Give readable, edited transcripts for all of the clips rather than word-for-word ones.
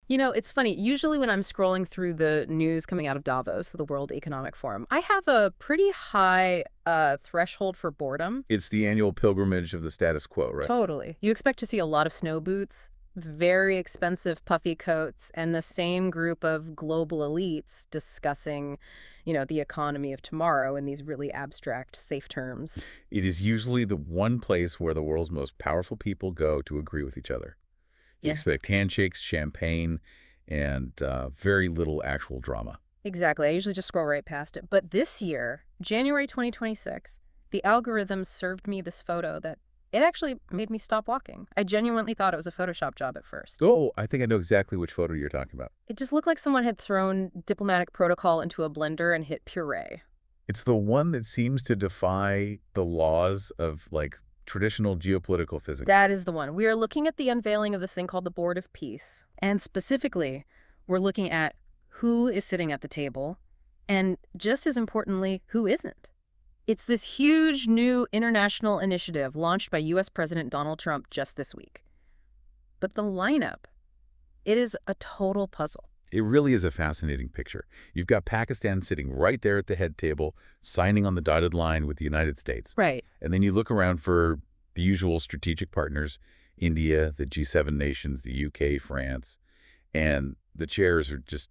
You know, it's funny. Usually when I'm scrolling through the news coming out of Davos, the World Economic Forum, I have a pretty high threshold for boredom. It's the annual pilgrimage of the status quo, right? Totally. You expect to see a lot of snow boots, very expensive puffy coats, and the same group of global elites discussing, the economy of tomorrow in these really abstract, safe terms. It is usually the one place where the world's most powerful people go to agree with each other. You Yeah. expect handshakes, champagne, and very little actual drama. Exactly. I usually just scroll right past it. But this year, January 2026, the algorithm served me this photo that it actually made me stop walking. I genuinely thought it was a Photoshop job at first. Oh, I think I know exactly which photo you're talking about. It just looked like someone had thrown diplomatic protocol into a blender and hit puree. It's the one that seems to defy the laws of, like, traditional geopolitical physics. That is the one. We are looking at the unveiling of this thing called the Board of Peace. And specifically, we're looking at who is sitting at the table and, just as importantly, who isn't. It's this huge new international initiative launched by U.S. President Donald Trump just this week. But the lineup, it is a total puzzle. It really is a fascinating picture. You've got Pakistan sitting right there at the head table, signing on the dotted line with the United States. Right. And then you look around for the usual strategic partners, India, the G7 nations, the UK, France, and the chairs are just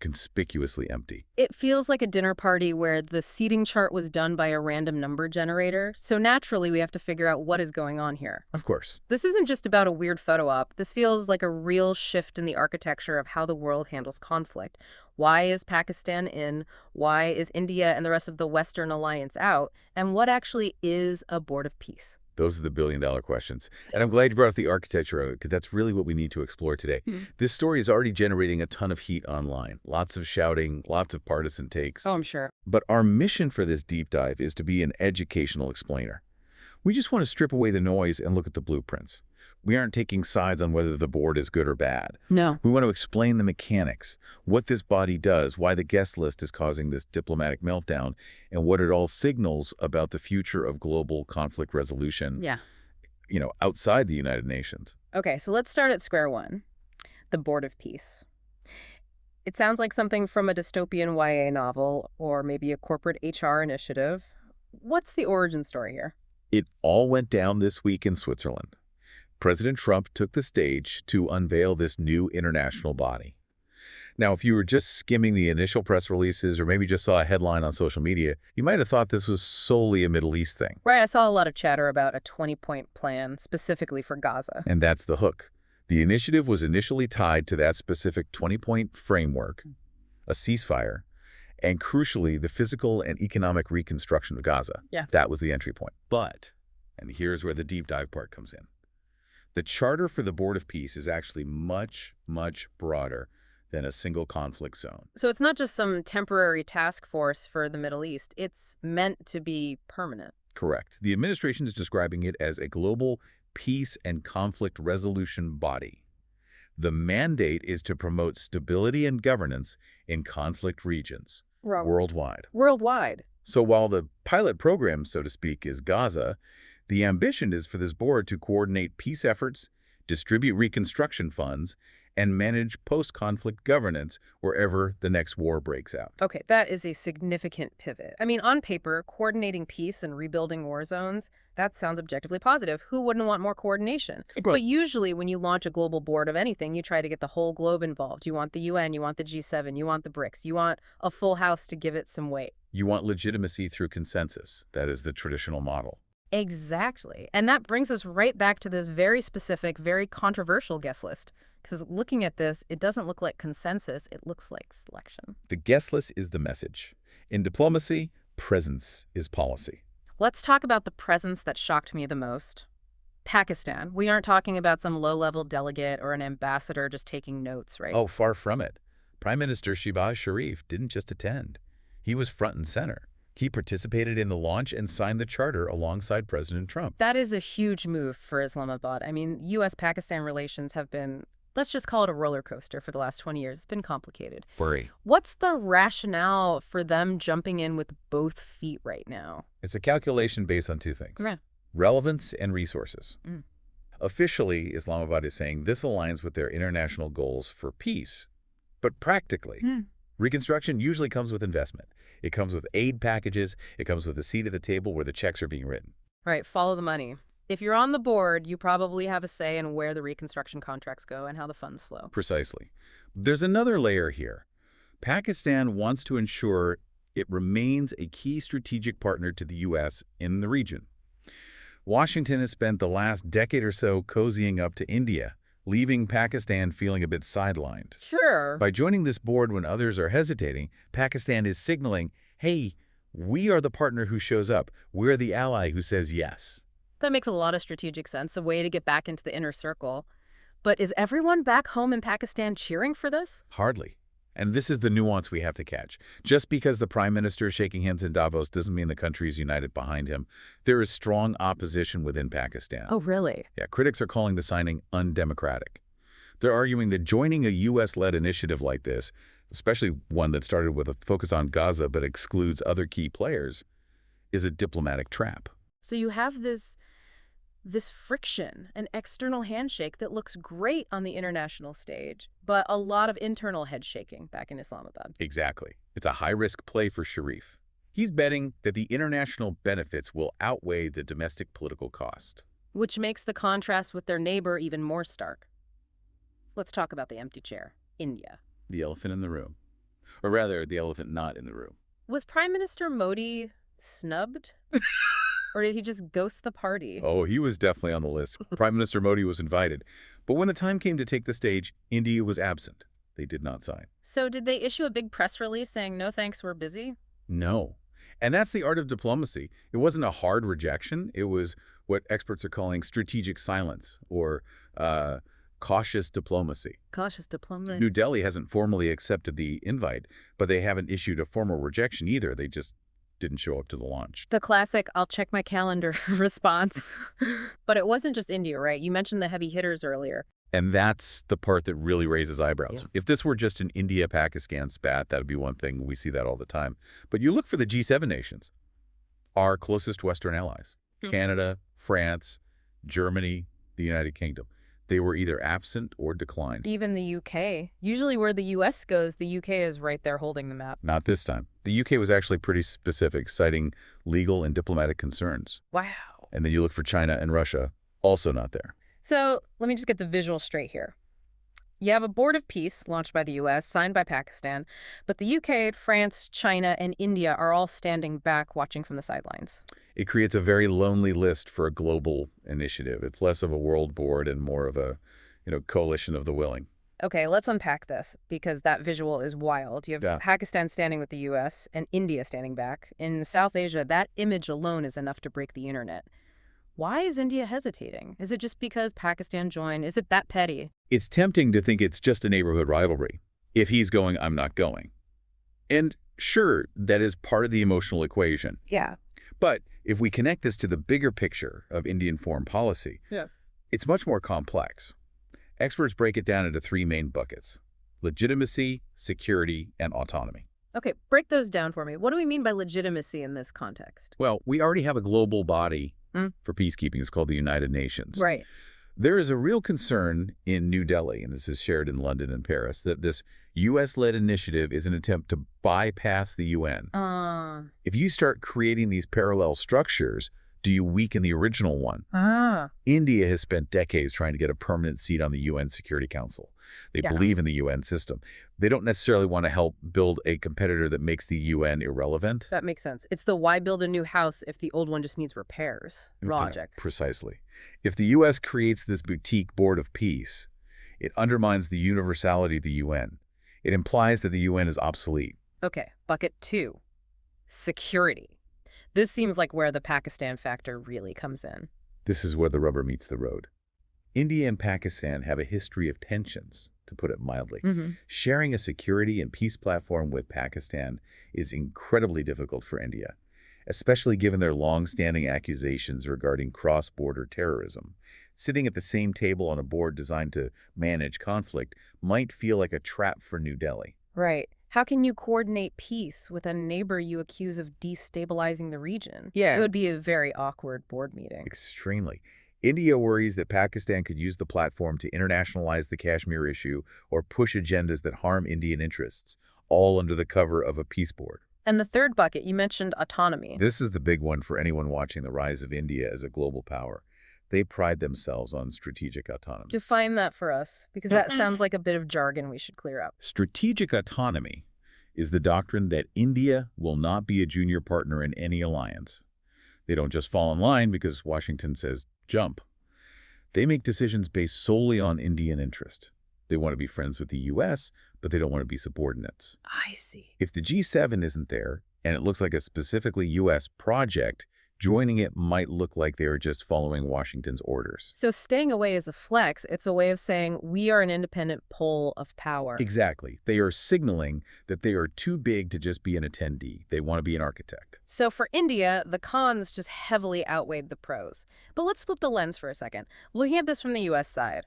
conspicuously empty. It feels like a dinner party where the seating chart was done by a random number generator, so naturally we have to figure out what is going on here. Of course. This isn't just about a weird photo op. This feels like a real shift in the architecture of how the world handles conflict. Why is Pakistan in? Why is India and the rest of the Western alliance out? And what actually is a board of peace? Those are the billion-dollar questions. And I'm glad you brought up the architecture of it, because that's really what we need to explore today. This story is already generating a ton of heat online. Lots of shouting, lots of partisan takes. Oh, I'm sure. But our mission for this deep dive is to be an educational explainer. We just want to strip away the noise and look at the blueprints. We aren't taking sides on whether the board is good or bad. No. We want to explain the mechanics, what this body does, why the guest list is causing this diplomatic meltdown, and what it all signals about the future of global conflict resolution, Yeah. Outside the United Nations. Okay, so let's start at square one. The Board of Peace. It sounds like something from a dystopian YA novel or maybe a corporate HR initiative. What's the origin story here? It all went down this week in Switzerland. President Trump took the stage to unveil this new international body. Now, if you were just skimming the initial press releases or maybe just saw a headline on social media, you might have thought this was solely a Middle East thing. Right, I saw a lot of chatter about a 20-point plan specifically for Gaza. And that's the hook. The initiative was initially tied to that specific 20-point framework, a ceasefire, and crucially, the physical and economic reconstruction of Gaza. Yeah. That was the entry point. But, and here's where the deep dive part comes in, the charter for the Board of Peace is actually much, much broader than a single conflict zone. So it's not just some temporary task force for the Middle East. It's meant to be permanent. Correct. The administration is describing it as a global peace and conflict resolution body. The mandate is to promote stability and governance in conflict regions worldwide. Worldwide. So while the pilot program, so to speak, is Gaza, the ambition is for this board to coordinate peace efforts, distribute reconstruction funds, and manage post-conflict governance wherever the next war breaks out. Okay, that is a significant pivot. I mean, on paper, coordinating peace and rebuilding war zones, that sounds objectively positive. Who wouldn't want more coordination? But usually when you launch a global board of anything, you try to get the whole globe involved. You want the UN, you want the G7, you want the BRICS, you want a full house to give it some weight. You want legitimacy through consensus. That is the traditional model. Exactly. And that brings us right back to this very specific, very controversial guest list. Because looking at this, it doesn't look like consensus, it looks like selection. The guest list is the message. In diplomacy, presence is policy. Let's talk about the presence that shocked me the most. Pakistan. We aren't talking about some low-level delegate or an ambassador just taking notes, right? Oh, far from it. Prime Minister Shehbaz Sharif didn't just attend. He was front and center. He participated in the launch and signed the charter alongside President Trump. That is a huge move for Islamabad. I mean, U.S.-Pakistan relations have been, let's just call it a roller coaster for the last 20 years. It's been complicated. Worry. What's the rationale for them jumping in with both feet right now? It's a calculation based on two things. Yeah. Relevance and resources. Officially, Islamabad is saying this aligns with their international goals for peace. But practically, reconstruction usually comes with investment. It comes with aid packages. It comes with a seat at the table where the checks are being written. Right, follow the money. If you're on the board, you probably have a say in where the reconstruction contracts go and how the funds flow. Precisely. There's another layer here. Pakistan wants to ensure it remains a key strategic partner to the U.S. in the region. Washington has spent the last decade or so cozying up to India, leaving Pakistan feeling a bit sidelined. Sure. By joining this board when others are hesitating, Pakistan is signaling, hey, we are the partner who shows up. We're the ally who says yes. That makes a lot of strategic sense, a way to get back into the inner circle. But is everyone back home in Pakistan cheering for this? Hardly. And this is the nuance we have to catch. Just because the prime minister is shaking hands in Davos doesn't mean the country is united behind him. There is strong opposition within Pakistan. Oh, really? Yeah, critics are calling the signing undemocratic. They're arguing that joining a U.S.-led initiative like this, especially one that started with a focus on Gaza but excludes other key players, is a diplomatic trap. So you have this friction, an external handshake that looks great on the international stage, but a lot of internal head shaking back in Islamabad. Exactly. It's a high-risk play for Sharif. He's betting that the international benefits will outweigh the domestic political cost. Which makes the contrast with their neighbor even more stark. Let's talk about the empty chair, India. The elephant in the room. Or rather, the elephant not in the room. Was Prime Minister Modi snubbed? Or did he just ghost the party? Oh, he was definitely on the list. Prime Minister Modi was invited. But when the time came to take the stage, India was absent. They did not sign. So did they issue a big press release saying, no thanks, we're busy? No. And that's the art of diplomacy. It wasn't a hard rejection. It was what experts are calling strategic silence or cautious diplomacy. Cautious diplomacy. New Delhi hasn't formally accepted the invite, but they haven't issued a formal rejection either. They just didn't show up to the launch. The classic, I'll check my calendar response. But it wasn't just India, right? You mentioned the heavy hitters earlier. And that's the part that really raises eyebrows. Yeah. If this were just an India-Pakistan spat, that would be one thing. We see that all the time. But you look for the G7 nations, our closest Western allies, Canada, France, Germany, the United Kingdom. They were either absent or declined. Even the UK. Usually where the US goes, the UK is right there holding the map. Not this time. The UK was actually pretty specific, citing legal and diplomatic concerns. Wow. And then you look for China and Russia, also not there. So let me just get the visual straight here. You have a board of peace launched by the US, signed by Pakistan, but the UK, France, China, and India are all standing back watching from the sidelines. It creates a very lonely list for a global initiative. It's less of a world board and more of a, coalition of the willing. Okay, let's unpack this because that visual is wild. You have Pakistan standing with the US and India standing back. In South Asia, that image alone is enough to break the internet. Why is India hesitating? Is it just because Pakistan joined? Is it that petty? It's tempting to think it's just a neighborhood rivalry. If he's going, I'm not going. And sure, that is part of the emotional equation. Yeah. But if we connect this to the bigger picture of Indian foreign policy, it's much more complex. Experts break it down into three main buckets: legitimacy, security, and autonomy. Okay, break those down for me. What do we mean by legitimacy in this context? Well, we already have a global body for peacekeeping. It's called the United Nations. Right. There is a real concern in New Delhi, and this is shared in London and Paris, that this U.S.-led initiative is an attempt to bypass the UN. If you start creating these parallel structures, do you weaken the original one? India has spent decades trying to get a permanent seat on the UN Security Council. They believe in the UN system. They don't necessarily want to help build a competitor that makes the UN irrelevant. That makes sense. It's the why build a new house if the old one just needs repairs logic. Precisely. If the U.S. creates this boutique board of peace, it undermines the universality of the UN. It implies that the UN is obsolete. Okay, bucket 2, security. This seems like where the Pakistan factor really comes in. This is where the rubber meets the road. India and Pakistan have a history of tensions, to put it mildly. Sharing a security and peace platform with Pakistan is incredibly difficult for India, especially given their long-standing accusations regarding cross-border terrorism. Sitting at the same table on a board designed to manage conflict might feel like a trap for New Delhi. Right. How can you coordinate peace with a neighbor you accuse of destabilizing the region? It would be a very awkward board meeting. Extremely. India worries that Pakistan could use the platform to internationalize the Kashmir issue or push agendas that harm Indian interests, all under the cover of a peace board. And the third bucket, you mentioned autonomy. This is the big one for anyone watching the rise of India as a global power. They pride themselves on strategic autonomy. Define that for us, because that sounds like a bit of jargon we should clear up. Strategic autonomy is the doctrine that India will not be a junior partner in any alliance. They don't just fall in line because Washington says jump. They make decisions based solely on Indian interest. They want to be friends with the U.S., but they don't want to be subordinates. I see. If the G7 isn't there, and it looks like a specifically U.S. project, joining it might look like they are just following Washington's orders. So staying away is a flex. It's a way of saying we are an independent pole of power. Exactly. They are signaling that they are too big to just be an attendee. They want to be an architect. So for India, the cons just heavily outweighed the pros. But let's flip the lens for a second. Looking at this from the U.S. side,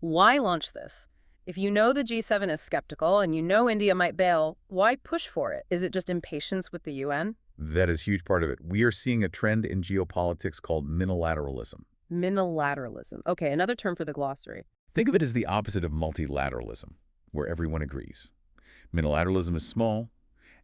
why launch this? If you know the G7 is skeptical and you know India might bail, why push for it? Is it just impatience with the UN? That is a huge part of it. We are seeing a trend in geopolitics called minilateralism. Minilateralism. Okay, another term for the glossary. Think of it as the opposite of multilateralism, where everyone agrees. Minilateralism is small,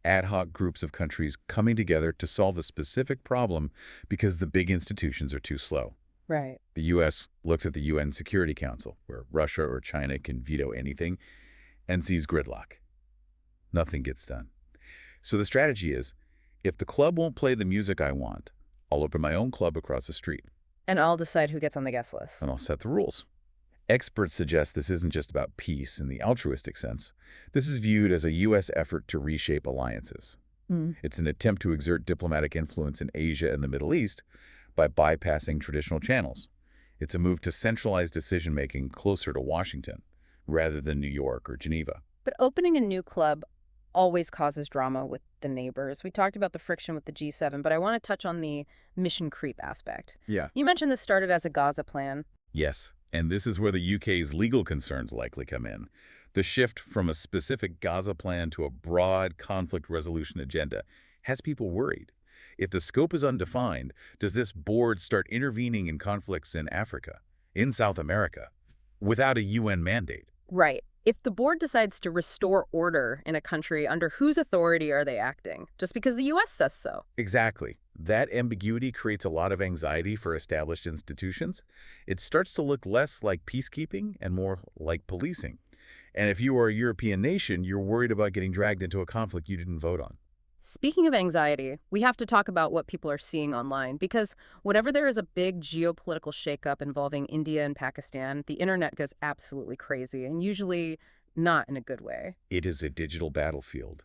ad hoc groups of countries coming together to solve a specific problem because the big institutions are too slow. Right. The U.S. looks at the UN Security Council, where Russia or China can veto anything, and sees gridlock. Nothing gets done. So the strategy is, if the club won't play the music I want, I'll open my own club across the street. And I'll decide who gets on the guest list. And I'll set the rules. Experts suggest this isn't just about peace in the altruistic sense. This is viewed as a U.S. effort to reshape alliances. It's an attempt to exert diplomatic influence in Asia and the Middle East by bypassing traditional channels. It's a move to centralize decision-making closer to Washington, rather than New York or Geneva. But opening a new club always causes drama with the neighbors. We talked about the friction with the G7, but I want to touch on the mission creep aspect. Yeah. You mentioned this started as a Gaza plan. Yes, and this is where the UK's legal concerns likely come in. The shift from a specific Gaza plan to a broad conflict resolution agenda has people worried. If the scope is undefined, does this board start intervening in conflicts in Africa, in South America, without a UN mandate? Right. If the board decides to restore order in a country, under whose authority are they acting? Just because the U.S. says so. Exactly. That ambiguity creates a lot of anxiety for established institutions. It starts to look less like peacekeeping and more like policing. And if you are a European nation, you're worried about getting dragged into a conflict you didn't vote on. Speaking of anxiety, we have to talk about what people are seeing online, because whenever there is a big geopolitical shakeup involving India and Pakistan, the internet goes absolutely crazy, and usually not in a good way. It is a digital battlefield.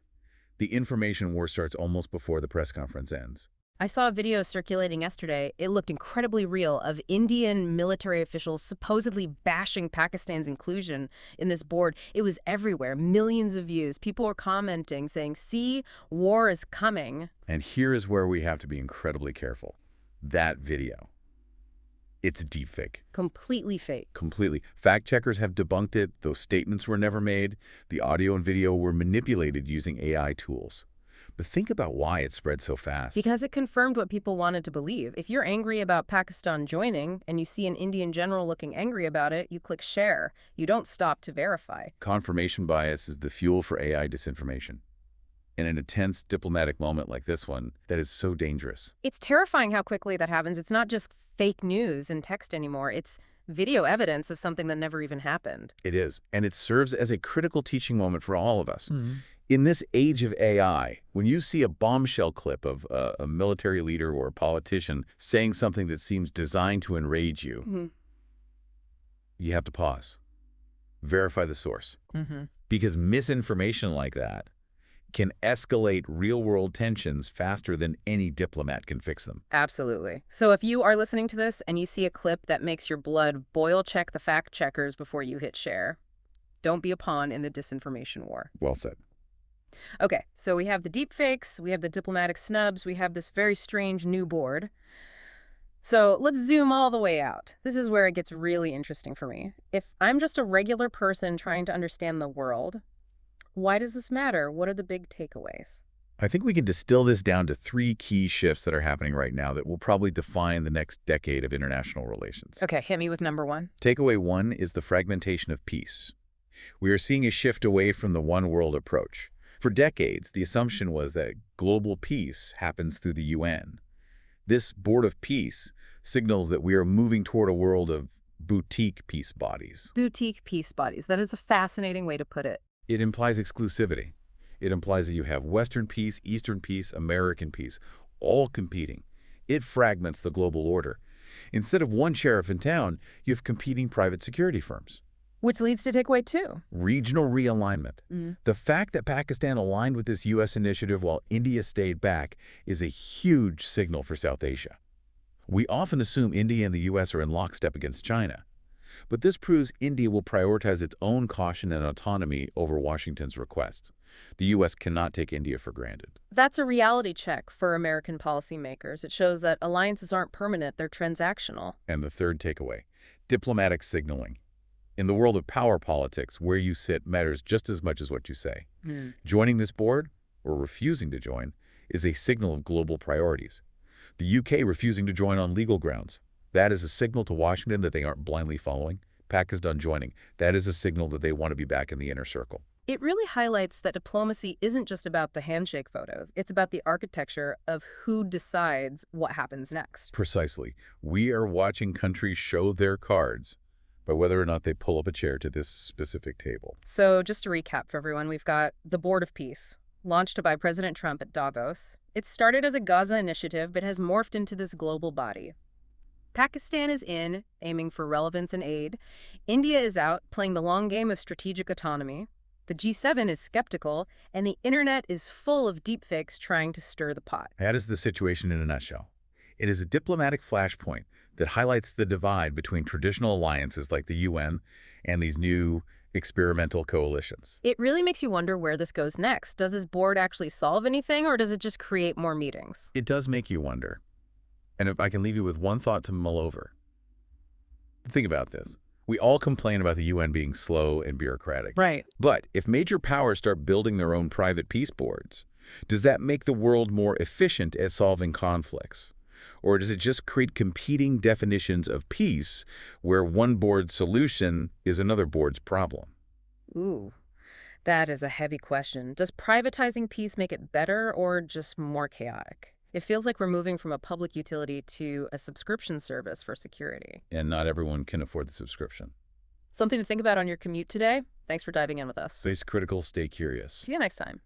The information war starts almost before the press conference ends. I saw a video circulating yesterday. It looked incredibly real, of Indian military officials supposedly bashing Pakistan's inclusion in this board. It was everywhere, millions of views. People were commenting, saying, see, war is coming. And here is where we have to be incredibly careful. That video. It's deepfake. Completely fake. Completely. Fact checkers have debunked it. Those statements were never made. The audio and video were manipulated using AI tools. But think about why it spread so fast. Because it confirmed what people wanted to believe. If you're angry about Pakistan joining and you see an Indian general looking angry about it, you click share. You don't stop to verify. Confirmation bias is the fuel for AI disinformation. In an intense diplomatic moment like this one, that is so dangerous. It's terrifying how quickly that happens. It's not just fake news and text anymore. It's video evidence of something that never even happened. It is. And it serves as a critical teaching moment for all of us. In this age of AI, when you see a bombshell clip of a military leader or a politician saying something that seems designed to enrage you, you have to pause. Verify the source. Because misinformation like that can escalate real-world tensions faster than any diplomat can fix them. Absolutely. So if you are listening to this and you see a clip that makes your blood boil, check the fact checkers before you hit share. Don't be a pawn in the disinformation war. Well said. Okay, so we have the deepfakes, we have the diplomatic snubs, we have this very strange new board. So let's zoom all the way out. This is where it gets really interesting for me. If I'm just a regular person trying to understand the world, why does this matter? What are the big takeaways? I think we can distill this down to three key shifts that are happening right now that will probably define the next decade of international relations. Okay, hit me with number one. Takeaway one is the fragmentation of peace. We are seeing a shift away from the one world approach. For decades, the assumption was that global peace happens through the UN. This Board of Peace signals that we are moving toward a world of boutique peace bodies. Boutique peace bodies. That is a fascinating way to put it. It implies exclusivity. It implies that you have Western peace, Eastern peace, American peace, all competing. It fragments the global order. Instead of one sheriff in town, you have competing private security firms. Which leads to takeaway two. Regional realignment. The fact that Pakistan aligned with this U.S. initiative while India stayed back is a huge signal for South Asia. We often assume India and the U.S. are in lockstep against China. But this proves India will prioritize its own caution and autonomy over Washington's request. The U.S. cannot take India for granted. That's a reality check for American policymakers. It shows that alliances aren't permanent, they're transactional. And the third takeaway, diplomatic signaling. In the world of power politics, where you sit matters just as much as what you say. Joining this board, or refusing to join, is a signal of global priorities. The U.K. refusing to join on legal grounds. That is a signal to Washington that they aren't blindly following. Pakistan joining. That is a signal that they want to be back in the inner circle. It really highlights that diplomacy isn't just about the handshake photos. It's about the architecture of who decides what happens next. Precisely. We are watching countries show their cards by whether or not they pull up a chair to this specific table. So just to recap for everyone, we've got the Board of Peace, launched by President Trump at Davos. It started as a Gaza initiative, but has morphed into this global body. Pakistan is in, aiming for relevance and aid. India is out, playing the long game of strategic autonomy. The G7 is skeptical, and the internet is full of deepfakes trying to stir the pot. That is the situation in a nutshell. It is a diplomatic flashpoint that highlights the divide between traditional alliances like the UN and these new experimental coalitions. It really makes you wonder where this goes next. Does this board actually solve anything, or does it just create more meetings? It does make you wonder. And if I can leave you with one thought to mull over. Think about this. We all complain about the UN being slow and bureaucratic. Right. But if major powers start building their own private peace boards, does that make the world more efficient at solving conflicts? Or does it just create competing definitions of peace where one board's solution is another board's problem? Ooh, that is a heavy question. Does privatizing peace make it better or just more chaotic? It feels like we're moving from a public utility to a subscription service for security. And not everyone can afford the subscription. Something to think about on your commute today? Thanks for diving in with us. Stay critical, stay curious. See you next time.